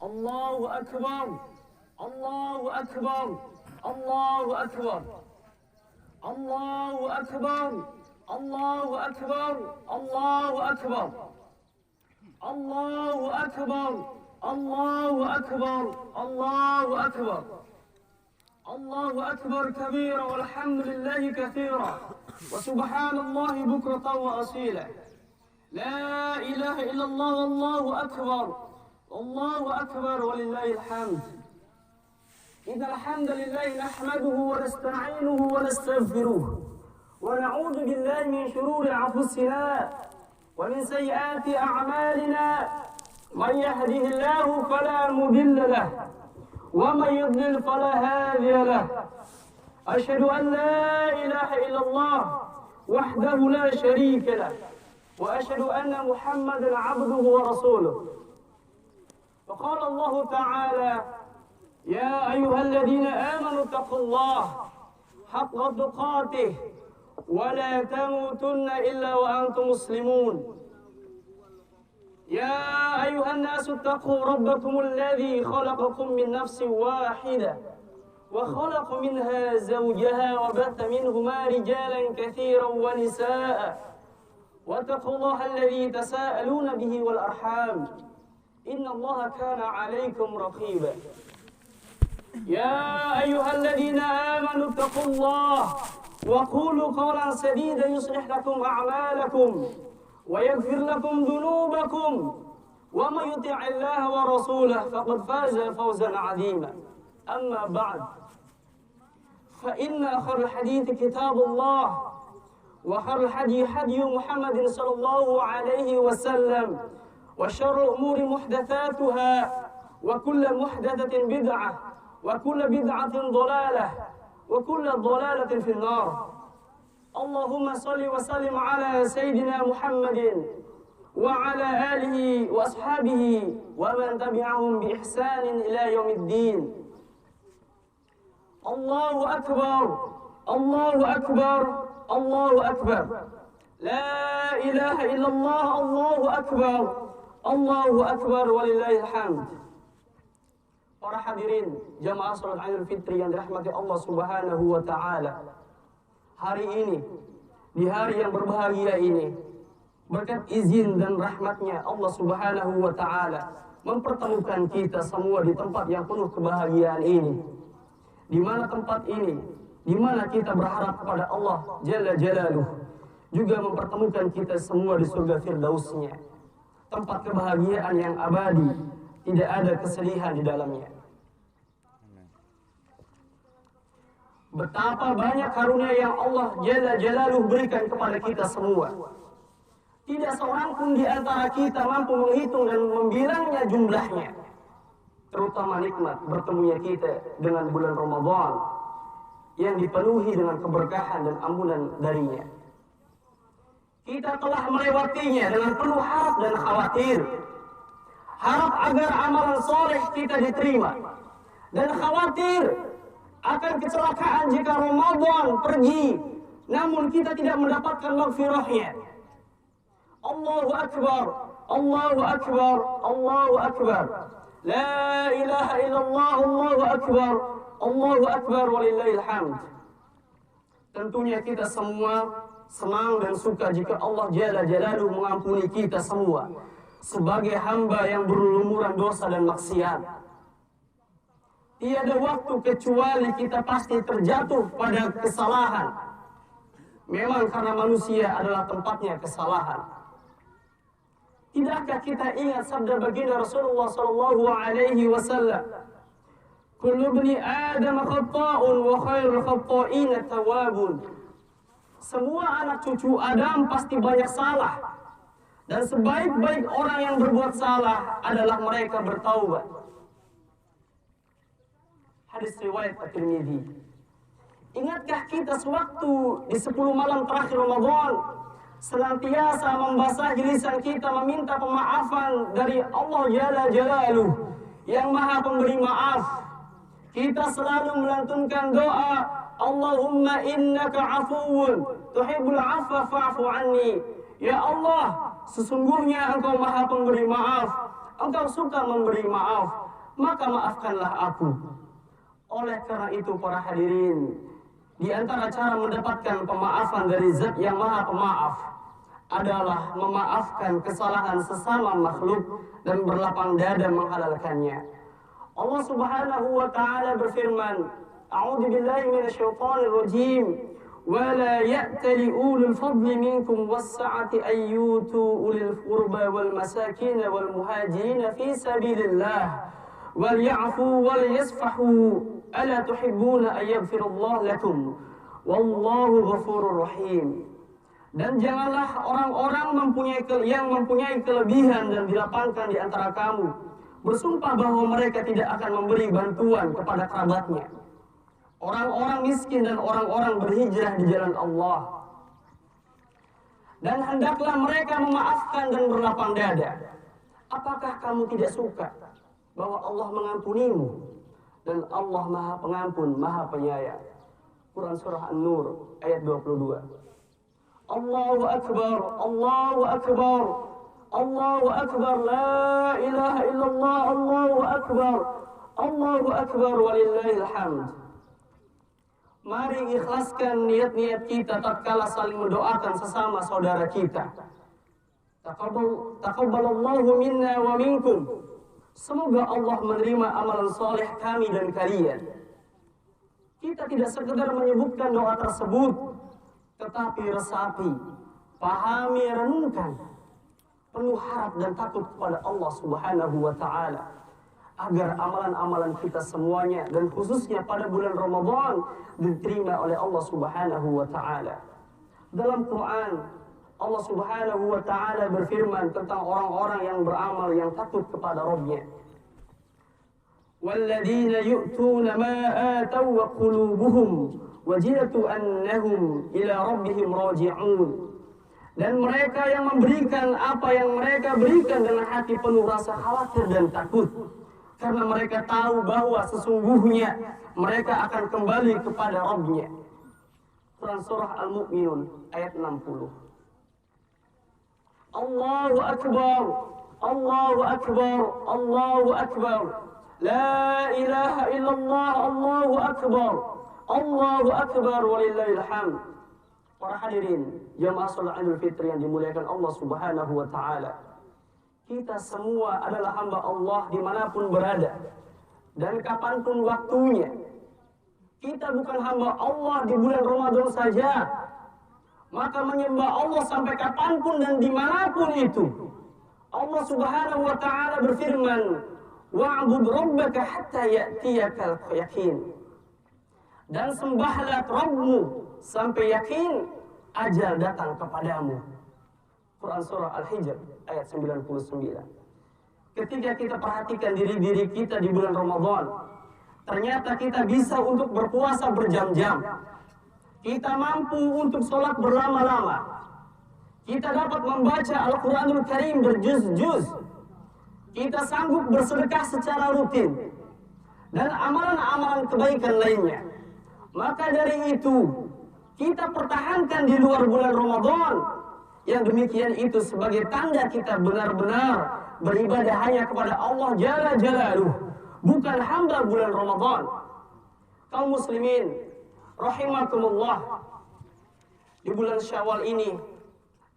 Allahu Akbar, Allahu Akbar, Allahu Akbar, Allahu Akbar, Allahu Akbar, Allahu Akbar, Allahu Akbar, Allahu Akbar, Allahu Akbar, Allahu Akbar kabira walhamdulillahi kathira wa subhanallahi bukratan wa asila. La ilaha illallah wallahu akbar, Allahu akbar walillahil hamd. Innal hamdalillahi nahmaduhu wa nasta'inuhu wa nastaghfiruh wa na'udzu billahi min shururi anfusina wa min sayyiati a'malina. Man yahdihillahu fala mudilla lahu wa man yudlil fala hadiya lahu. Asyhadu an la ilaha illallah wahdahu la syarika lahu wa asyhadu anna Muhammadan 'abduhu wa rasuluh. Wa qala Allah ta'ala: Ya ayyuhalladzina amanu taqullaha haqqa tuqatih wa la tamutunna illa wa antum muslimun. يا أيها الناس اتقوا ربكم الذي خلقكم من نفس واحدة وخلق منها زوجها وبث منهما رجالا كثيرا ونساء واتقوا الله الذي تساءلون به والأرحام إن الله كان عليكم رقيبا. يا أيها الذين آمنوا اتقوا الله وقولوا قولا سديدا يصلح لكم أعمالكم ويغفر لكم ذنوبكم ومن يطع الله ورسوله فقد فاز فوزا عظيما. أما بعد فإن خير الحديث كتاب الله وخير الهدي هدي محمد صلى الله عليه وسلم وشر الأمور محدثاتها وكل محدثة بدعة وكل بدعة ضلالة وكل ضلالة في النار. اللهم صل وسلم على سيدنا محمد وعلى آله وأصحابه ومن تبعهم بإحسان إلى يوم الدين. الله أكبر، الله أكبر، الله أكبر. لا إله إلا الله، الله أكبر، الله أكبر walillahil hamd. Para hadirin jamaah salat Idul Fitri yang dirahmati Allah Subhanahu wa taala. Hari ini, di hari yang berbahagia ini, berkat izin dan rahmatnya Allah Subhanahu wa ta'ala mempertemukan kita semua di tempat yang penuh kebahagiaan ini. Di mana tempat ini, di mana kita berharap kepada Allah Jalla Jalaluh, juga mempertemukan kita semua di surga Firdausnya, tempat kebahagiaan yang abadi, tidak ada kesedihan di dalamnya. Betapa banyak karunia yang Allah Jalla Jalaluh berikan kepada kita semua. Tidak seorang pun di antara kita mampu menghitung dan membilangnya jumlahnya. Terutama nikmat bertemunya kita dengan bulan Ramadan yang dipenuhi dengan keberkahan dan ampunan darinya. Kita telah melewatinya dengan penuh harap dan khawatir. Harap agar amalan soleh kita diterima. Dan khawatir akan kecelakaan jika Ramadan pergi namun kita tidak mendapatkan maghfirahnya. Allahu Akbar, Allahu Akbar, Allahu Akbar. La ilaha illallah, Allahu Akbar, Allahu Akbar walillahil hamd. Tentunya kita semua senang dan suka jika Allah Jalla Jalaluhu mengampuni kita semua sebagai hamba yang berlumuran dosa dan maksiat. Tiada waktu kecuali kita pasti terjatuh pada kesalahan. Memang karena manusia adalah tempatnya kesalahan. Tidakkah kita ingat sabda baginda Rasulullah sallallahu alaihi wasallam? Kullu ibni Adam khata'un wa khairul khata'in at-tawwabun. Semua anak cucu Adam pasti banyak salah. Dan sebaik-baik orang yang berbuat salah adalah mereka bertaubat. Hadis riwayat At-Tirmidzi. Ingatkah kita sewaktu di 10 malam terakhir Ramadan senantiasa membasahi lisan kita meminta pemaafan dari Allah Jalla Jalaluh yang Maha Pemberi Maaf. Kita selalu melantunkan doa, Allahumma innaka afuwun tuhibbul afwa fa'fu anni. Ya Allah, sesungguhnya Engkau Maha Pemberi Maaf, engkau suka memberi maaf, maka maafkanlah aku. Oleh karena itu para hadirin, di antara cara mendapatkan pemaafan dari Zat yang Maha Pemaaf adalah memaafkan kesalahan sesama makhluk dan berlapang dada menghalalkannya. Allah Subhanahu wa taala berfirman, A'udzu billahi minasyaitonir rajim. ولا يأتل أولو الفضل منكم والسعة أن يؤتوا أولي القربى والمساكين والمهاجرين في سبيل الله وليعفوا وليصفحوا ألا تحبون أن يغفر الله لكم والله غفور رحيم. Dan janganlah orang-orang yang mempunyai kelebihan dan dilapangkan di antara kamu bersumpah bahwa mereka tidak akan memberi bantuan kepada kerabatnya, orang-orang miskin dan orang-orang berhijrah di jalan Allah. Dan hendaklah mereka memaafkan dan berlapang dada. Apakah kamu tidak suka bahwa Allah mengampunimu dan Allah Maha Pengampun, Maha Penyayang? Quran Surah An-Nur ayat 22. Allahu Akbar, Allahu Akbar, Allahu Akbar, la ilaha illallah, Allahu Akbar, Allahu Akbar, walillahil hamd. Mari ikhlaskan niat-niat kita tatkala saling mendoakan sesama saudara kita. Taqabbalallahu minna wa minkum. Semoga Allah menerima amalan soleh kami dan kalian. Kita tidak sekedar menyebutkan doa tersebut, tetapi resapi, pahami, renungkan, penuh harap dan takut kepada Allah Subhanahu wa taala, agar amalan-amalan kita semuanya dan khususnya pada bulan Ramadan diterima oleh Allah Subhanahu wa taala. Dalam Quran, Allah Subhanahu wa taala berfirman tentang orang-orang yang beramal yang takut kepada Rabb-Nya. Walladzina yu'tuna ma ataw wa qulubuhum wajilatu annahum ila rabbihim raji'un. Dan mereka yang memberikan apa yang mereka berikan dengan hati penuh rasa khawatir dan takut, karena mereka tahu bahwa sesungguhnya mereka akan kembali kepada Rabb-Nya. Quran Surah Al-Mu'minun ayat 60. Allahu Akbar, Allahu Akbar, Allahu Akbar, la ilaha illallah, Allahu Akbar, Allahu Akbar, walillahil hamd. Para hadirin jamaah salat Idul Fitri yang dimuliakan Allah Subhanahu wa taala, kita semua adalah hamba Allah dimanapun berada dan kapanpun waktunya. Kita bukan hamba Allah di bulan Ramadan saja, maka menyembah Allah sampai kapanpun dan dimanapun itu. Allah Subhanahu wa ta'ala berfirman, wa'bud rabbaka hatta ya'tiyakal yaqin. Dan sembahlah Rabbmu sampai yakin ajal datang kepadamu. Quran Surah Al-Hijr ayat 99. Ketika kita perhatikan diri-diri kita di bulan Ramadan, ternyata kita bisa untuk berpuasa berjam-jam. Kita mampu untuk sholat berlama-lama. Kita dapat membaca Al-Quranul Karim berjuz-juz. Kita sanggup bersedekah secara rutin. Dan amalan-amalan kebaikan lainnya. Maka dari itu, kita pertahankan di luar bulan Ramadan. Yang demikian itu sebagai tanda kita benar-benar beribadah hanya kepada Allah Jalla Jalaluh, bukan hamba bulan Ramadan. Kaum muslimin rahimakumullah, di bulan Syawal ini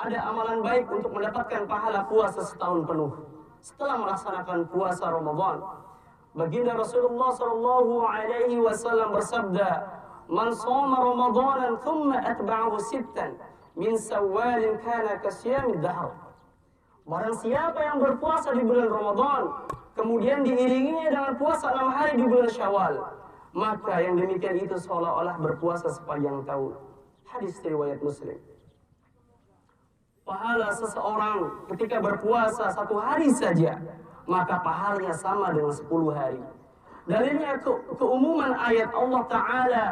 ada amalan baik untuk mendapatkan pahala puasa setahun penuh setelah melaksanakan puasa Ramadan. Baginda Rasulullah sallallahu alaihi wasallam bersabda, "Man shoma Ramadanan thumma atba'ahu sittan min Shawwal kana kasyamid dahr." Barang siapa yang berpuasa di bulan Ramadan kemudian diiringinya dengan puasa 6 hari di bulan Syawal, maka yang demikian itu seolah-olah berpuasa sepanjang tahun. Hadis riwayat Muslim. Pahala seseorang ketika berpuasa 1 hari saja, maka pahalanya sama dengan 10 hari. Dalilnya keumuman ayat Allah Ta'ala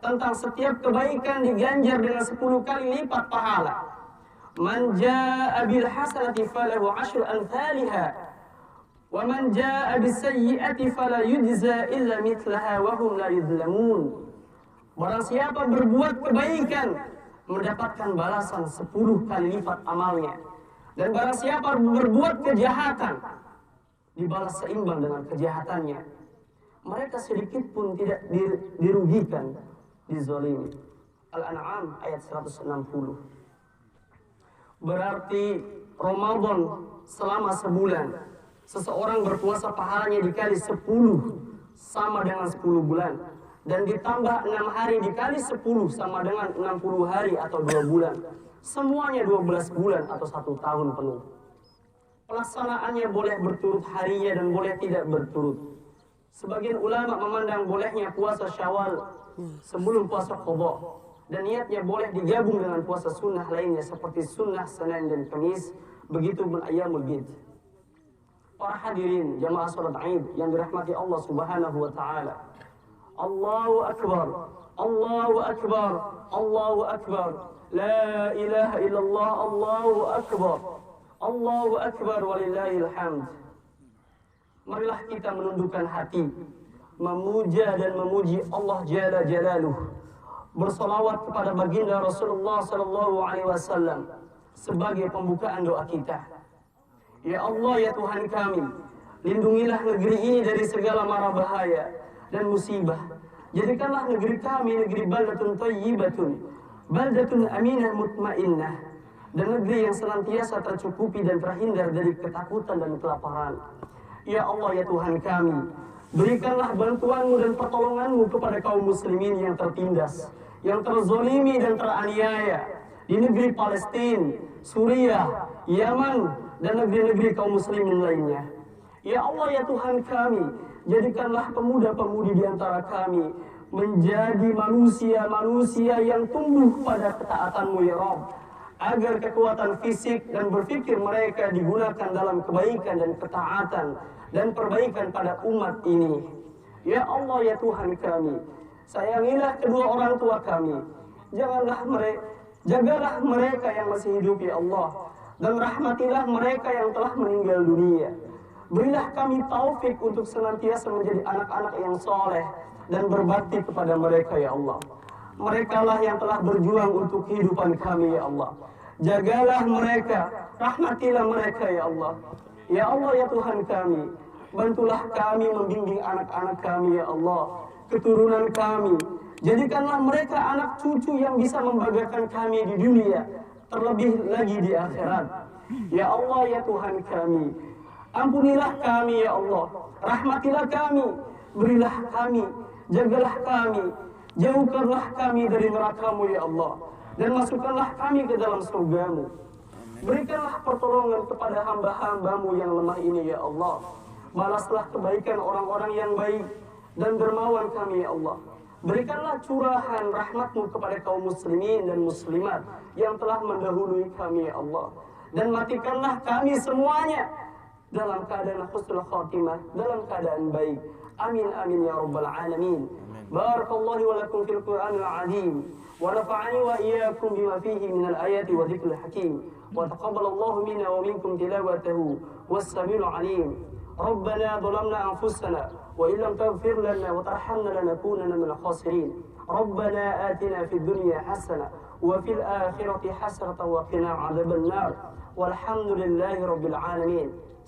tentang setiap kebaikan diganjar dengan 10 kali lipat pahala. Man jaa'a bil hasanati falahu 'asyru amsalha wa man jaa'a bis sayyi'ati fala yujza illa mithlaha wa hum la yuzlamun. Barang siapa berbuat kebaikan mendapatkan balasan 10 kali lipat amalnya, dan barang siapa berbuat kejahatan dibalas seimbang dengan kejahatannya. Mereka sedikit pun tidak dirugikan, dizalimi. Al-An'am ayat 160. Berarti Ramadan selama sebulan, seseorang berpuasa pahalanya dikali 10 sama dengan 10 bulan. Dan ditambah 6 hari dikali 10 sama dengan 60 hari atau 2 bulan. Semuanya 12 bulan atau 1 tahun penuh. Pelaksanaannya boleh berturut harinya dan boleh tidak berturut. Sebagian ulama memandang bolehnya puasa Syawal sebelum puasa Qadha, dan niatnya boleh digabung dengan puasa sunnah lainnya seperti sunnah Senin dan Kamis, begitu pun ayyamul bid. Para hadirin jamaah salat Id yang dirahmati Allah Subhanahu wa taala. Allahu akbar, Allahu akbar, Allahu akbar. La ilaha illallah, Allahu akbar. Allahu akbar walillahil hamd. Marilah kita menundukkan hati, memuja dan memuji Allah Jalla Jalaluh, bersalawat kepada baginda Rasulullah sallallahu alaihi wasallam sebagai pembukaan doa kita. Ya Allah, ya Tuhan kami, lindungilah negeri ini dari segala mara bahaya dan musibah. Jadikanlah negeri kami negeri baldatun thayyibatun, baldatun aminah mutmainnah, dan negeri yang senantiasa tercukupi dan terhindar dari ketakutan dan kelaparan. Ya Allah, ya Tuhan kami, berikanlah bantuanmu dan pertolonganmu kepada kaum muslimin yang tertindas, yang terzolimi dan teraniaya di negeri Palestina, Suriah, Yaman, dan negeri-negeri kaum muslimin lainnya. Ya Allah, ya Tuhan kami, jadikanlah pemuda-pemudi di antara kami menjadi manusia-manusia yang tumbuh pada ketaatan-Mu ya Rabb, agar kekuatan fisik dan berpikir mereka digunakan dalam kebaikan dan ketaatan dan perbaikan pada umat ini. Ya Allah, ya Tuhan kami, sayangilah kedua orang tua kami, jagalah mereka yang masih hidup ya Allah, dan rahmatilah mereka yang telah meninggal dunia. Berilah kami taufik untuk senantiasa menjadi anak-anak yang soleh dan berbakti kepada mereka ya Allah. Merekalah yang telah berjuang untuk kehidupan kami ya Allah. Jagalah mereka, rahmatilah mereka ya Allah. Ya Allah, ya Tuhan kami, bantulah kami membimbing anak-anak kami ya Allah, keturunan kami. Jadikanlah mereka anak cucu yang bisa membanggakan kami di dunia, terlebih lagi di akhirat. Ya Allah, ya Tuhan kami, ampunilah kami ya Allah, rahmatilah kami, berilah kami, jagalah kami, jauhkanlah kami dari neraka-Mu ya Allah, dan masukkanlah kami ke dalam surga-Mu. Berikanlah pertolongan kepada hamba-hamba-Mu yang lemah ini ya Allah. Balaslah kebaikan orang-orang yang baik dan dermawan kami ya Allah. Berikanlah curahan rahmat-Mu kepada kaum muslimin dan muslimat yang telah mendahului kami ya Allah. Dan matikanlah kami semuanya dalam keadaan husnul khatimah, dalam keadaan baik. Amin amin ya rabbal alamin. Barakallahu wa lakum fil Qur'anil azim. ونفعني وإياكم بما فيه من الآيات وذكر الحكيم وتقبل الله منا ومنكم تلاوته والسميع العليم. ربنا ظلمنا أنفسنا وإن لم تغفر لنا وترحمنا لنكونن من الخاسرين. ربنا آتنا في الدنيا حسنة وفي الآخرة حسنة وقنا عذاب النار والحمد لله رب العالمين.